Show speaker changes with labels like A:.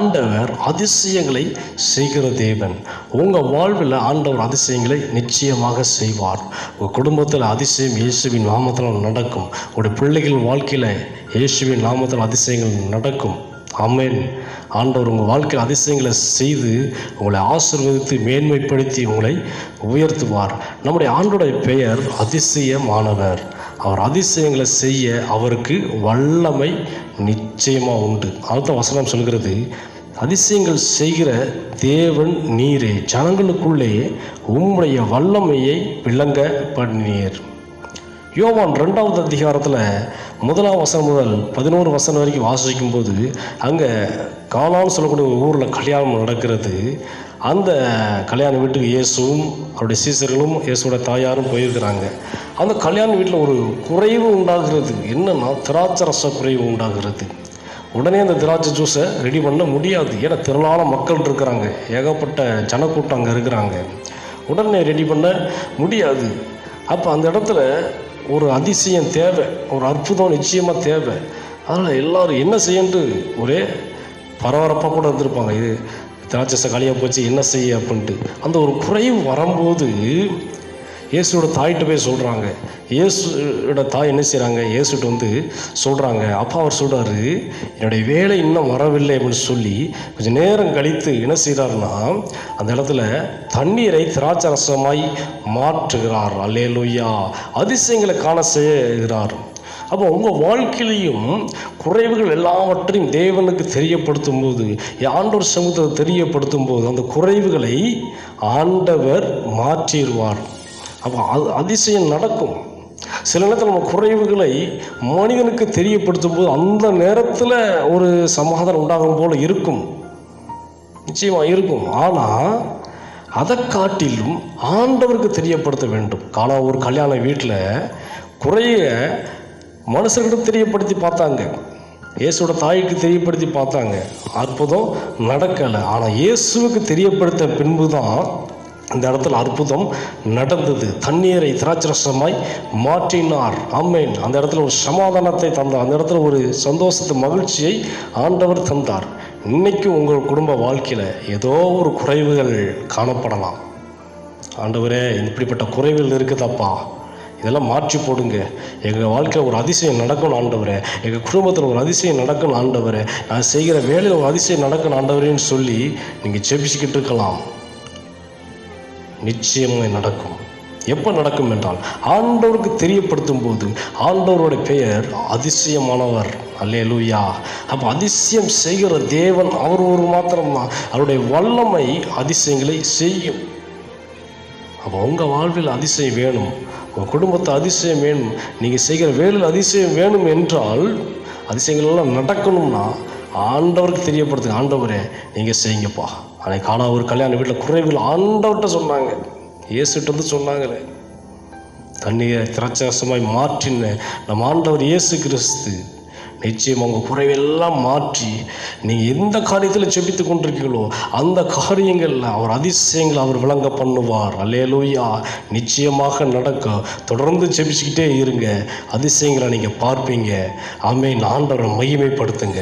A: ஆண்டவர் அதிசயங்களை செய்கிற தேவன். உங்கள் வாழ்வில் ஆண்டவர் அதிசயங்களை நிச்சயமாக செய்வார். உங்கள் குடும்பத்தில் அதிசயம் இயேசுவின் நாமத்தில் நடக்கும். உங்களுடைய பிள்ளைகள் வாழ்க்கையில் இயேசுவின் நாமத்தில் அதிசயங்கள் நடக்கும். ஆமென். ஆண்டவர் உங்கள் வாழ்க்கையில் அதிசயங்களை செய்து உங்களை ஆசீர்வதித்து மேன்மைப்படுத்தி உங்களை உயர்த்துவார். நம்முடைய ஆண்டோடைய பெயர் அதிசயமானவர். அவர் அதிசயங்களை செய்ய அவருக்கு வல்லமை நிச்சயமாக உண்டு. அடுத்த வசனம் சொல்கிறது, அதிசயங்கள் செய்கிற தேவன் நீரே, ஜனங்களுக்குள்ளே உம்முடைய வல்லமையை விளங்க பண்ணீர். யோவான் 2வது அதிகாரத்தில் 1ஆம் வசனம் முதல் 11 வசனம் வரைக்கும் வாசிக்கும் போது அங்கே கானான்னு சொல்லக்கூடிய ஒரு ஊரில் கல்யாணம் நடக்கிறது. அந்த கல்யாண வீட்டுக்கு இயேசுவும் அவருடைய சீசர்களும் இயேசுவோட தாயாரும் போயிருக்கிறாங்க. அந்த கல்யாண வீட்டில் ஒரு குறைவு உண்டாகிறது. என்னன்னா, திராட்சை ரச குறைவு உண்டாகிறது. உடனே அந்த திராட்சை ஜூஸை ரெடி பண்ண முடியாது. ஏன்னா திரளான மக்கள் இருக்கிறாங்க, ஏகப்பட்ட ஜனக்கூட்டம் அங்கே இருக்கிறாங்க. உடனே ரெடி பண்ண முடியாது. அப்போ அந்த இடத்துல ஒரு அதிசயம் தேவை, ஒரு அற்புதம் நிச்சயமாக தேவை. அதனால் எல்லோரும் என்ன செய்யன்ட்டு ஒரே பரபரப்பாக கூட இருந்திருப்பாங்க. இது திராட்சை காலியாக போச்சு, என்ன செய்ய அப்படின்ட்டு. அந்த ஒரு குறைவு வரும்போது இயேசுவோட தாயிட்ட போய் சொல்கிறாங்க. இயேசுவோட தாய் என்ன செய்கிறாங்க, இயேசுகிட்ட வந்து சொல்கிறாங்க. அப்பா அவர் சொல்கிறாரு, என்னுடைய வேலை இன்னும் வரவில்லை அப்படின்னு சொல்லி கொஞ்சம் நேரம் கழித்து என்ன செய்கிறாருன்னா, அந்த இடத்துல தண்ணீரை திராட்சை ரசமாய் மாற்றுகிறார். அல்லேலூயா. அதிசயங்களை காண செய்கிறார். அப்போ உங்கள் வாழ்க்கையிலையும் குறைவுகள் எல்லாவற்றையும் தேவனுக்கு தெரியப்படுத்தும் போது, ஆண்டவர் சமூகத்தை தெரியப்படுத்தும் போது அந்த குறைவுகளை ஆண்டவர் மாற்றிடுவார். அப்போ அதிசயம் நடக்கும். சில நேரத்தில் நம்ம குறைவுகளை மனிதனுக்கு தெரியப்படுத்தும் போது அந்த நேரத்தில் ஒரு சமாதானம் உண்டாகும் போல் இருக்கும், நிச்சயமாக இருக்கும். ஆனால் அதை காட்டிலும் ஆண்டவருக்கு தெரியப்படுத்த வேண்டும். ஒரு கல்யாண வீட்டில் குறைய மனுஷர்கிட்ட தெரியப்படுத்தி பார்த்தாங்க, இயேசுவோட தாய்க்கு தெரியப்படுத்தி பார்த்தாங்க, அற்புதம் நடக்கலை. ஆனால் இயேசுவுக்கு தெரியப்படுத்த பின்பு தான் இந்த இடத்துல அற்புதம் நடந்தது. தண்ணீரை திராட்சரசமாய் மாற்றினார். ஆமென். அந்த இடத்துல ஒரு சமாதானத்தை தந்தார். அந்த இடத்துல ஒரு சந்தோஷத்தை, மகிழ்ச்சியை ஆண்டவர் தந்தார். இன்னைக்கும் உங்கள் குடும்ப வாழ்க்கையில் ஏதோ ஒரு குறைவுகள் காணப்படலாம். ஆண்டவரே, இப்படிப்பட்ட குறைவுகள் இருக்குதாப்பா, இதெல்லாம் மாற்றி போடுங்க. எங்கள் வாழ்க்கையில் ஒரு அதிசயம் நடக்கணும் ஆண்டவரே, எங்கள் குடும்பத்தில் ஒரு அதிசயம் நடக்கணும் ஆண்டவரே, நான் செய்கிற வேலையில் ஒரு அதிசயம் நடக்கணும் ஆண்டவரேன்னு சொல்லி நீங்கள் ஜெபிச்சுக்கிட்டு இருக்கலாம். நிச்சயமாக நடக்கும். எப்போ நடக்கும் என்றால் ஆண்டவருக்கு தெரியப்படுத்தும் போது. ஆண்டவருடைய பெயர் அதிசயமானவர். அல்லேலூயா. அப்போ அதிசயம் செய்கிற தேவன் அவர் ஒரு மாத்திரம்தான். அவருடைய வல்லமை அதிசயங்களை செய்யும். அப்போ உங்கள் வாழ்வில் அதிசயம் வேணும், உங்கள் குடும்பத்தை அதிசயம் வேணும், நீங்கள் செய்கிற வேலையில் அதிசயம் வேணும் என்றால், அதிசயங்கள் எல்லாம் நடக்கணும்னா ஆண்டவருக்கு தெரியப்படுத்துங்க. ஆண்டவரே, நீங்கள் செய்யுங்கப்பா. அன்னைக்கு ஒரு கல்யாண வீட்டில் குறைவில் ஆண்டவர்கிட்ட சொன்னாங்க, இயேசுகிட்ட வந்து சொன்னாங்களே, தண்ணியை திராட்சரசமாய் மாற்றின நம்ம ஆண்டவர் இயேசு கிறிஸ்து நிச்சயம் உங்கள் குறைவெல்லாம் மாற்றி நீங்கள் எந்த காரியத்தில் செபித்து கொண்டிருக்கீங்களோ அந்த காரியங்களில் அவர் அதிசயங்களை அவர் விளங்க பண்ணுவார். அல்லேலூயா. நிச்சயமாக நடக்கும். தொடர்ந்து செபிச்சுக்கிட்டே இருங்க, அதிசயங்களை நீங்கள் பார்ப்பீங்க. ஆமென். ஆண்டவரை மகிமைப்படுத்துங்க.